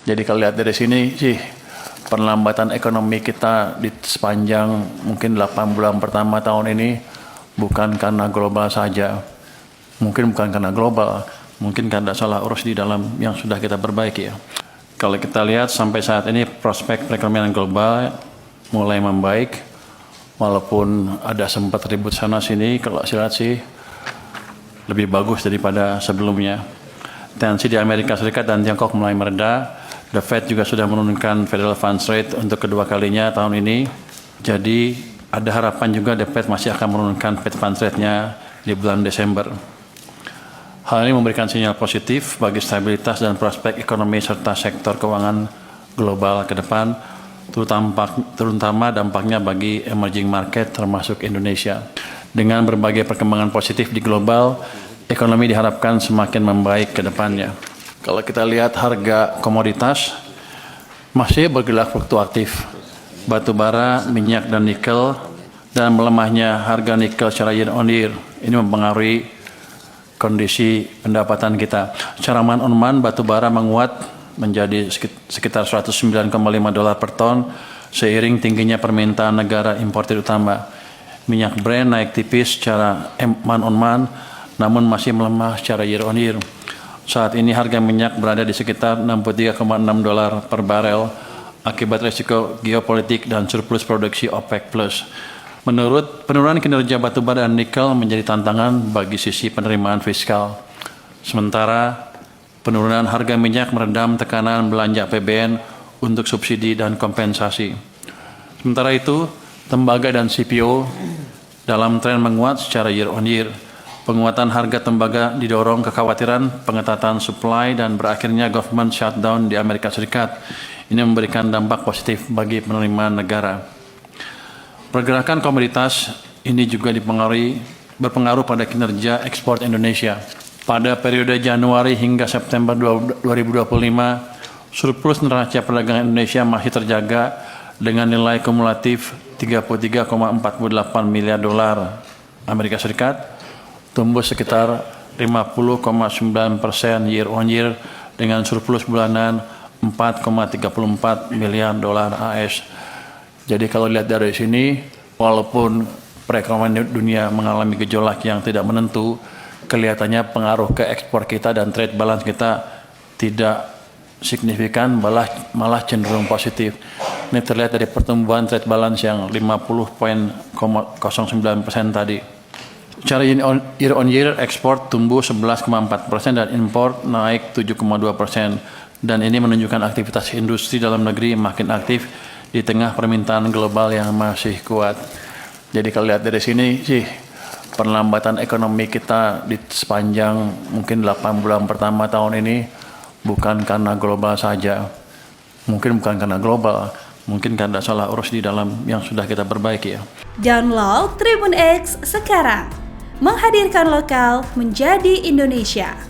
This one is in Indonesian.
Jadi kalau lihat dari sini sih, perlambatan ekonomi kita di sepanjang mungkin 8 bulan pertama tahun ini bukan karena global saja. Mungkin bukan karena global, mungkin karena salah urus di dalam yang sudah kita perbaiki ya. Kalau kita lihat sampai saat ini prospek perekonomian global mulai membaik, walaupun ada sempat ribut sana sini, kalau saya lihat sih lebih bagus daripada sebelumnya. Tensi di Amerika Serikat dan Tiongkok mulai mereda. The Fed juga sudah menurunkan Federal Funds Rate untuk kedua kalinya tahun ini. Jadi ada harapan juga The Fed masih akan menurunkan Fed Funds Rate-nya di bulan Desember. Hal ini memberikan sinyal positif bagi stabilitas dan prospek ekonomi serta sektor keuangan global ke depan, terutama dampaknya bagi emerging market termasuk Indonesia. Dengan berbagai perkembangan positif di global, ekonomi diharapkan semakin membaik ke depannya. Kalau kita lihat harga komoditas masih bergerak fluktuatif. Batu bara, minyak dan nikel, dan melemahnya harga nikel secara year on year ini mempengaruhi kondisi pendapatan kita. Secara month on month batu bara menguat menjadi sekitar $109,5 per ton seiring tingginya permintaan negara importir utama. Minyak Brent naik tipis secara month on month namun masih melemah secara year on year. Saat ini harga minyak berada di sekitar $63,6 per barel akibat risiko geopolitik dan surplus produksi OPEC+. Menurut penurunan kinerja batubara dan nikel menjadi tantangan bagi sisi penerimaan fiskal. Sementara penurunan harga minyak meredam tekanan belanja APBN untuk subsidi dan kompensasi. Sementara itu, tembaga dan CPO dalam tren menguat secara year on year. Penguatan harga tembaga didorong kekhawatiran pengetatan supply dan berakhirnya government shutdown di Amerika Serikat. Ini memberikan dampak positif bagi penerimaan negara. Pergerakan komoditas ini juga berpengaruh pada kinerja ekspor Indonesia. Pada periode Januari hingga September 2025, surplus neraca perdagangan Indonesia masih terjaga dengan nilai kumulatif $33,48 miliar Amerika Serikat, tumbuh sekitar 50,9% year on year dengan surplus bulanan $4,34 miliar AS. Jadi kalau lihat dari sini, walaupun perekonomian dunia mengalami gejolak yang tidak menentu, kelihatannya pengaruh ke ekspor kita dan trade balance kita tidak signifikan, malah cenderung positif. Ini terlihat dari pertumbuhan trade balance yang 50,09% tadi. Secara year on year, ekspor tumbuh 11,4% dan impor naik 7,2%. Dan ini menunjukkan aktivitas industri dalam negeri makin aktif di tengah permintaan global yang masih kuat. Jadi kalau lihat dari sini sih, perlambatan ekonomi kita di sepanjang mungkin 8 bulan pertama tahun ini bukan karena global saja. Mungkin bukan karena global, mungkin karena salah urus di dalam yang sudah kita perbaiki ya. Download Tribun X sekarang. Menghadirkan lokal menjadi Indonesia.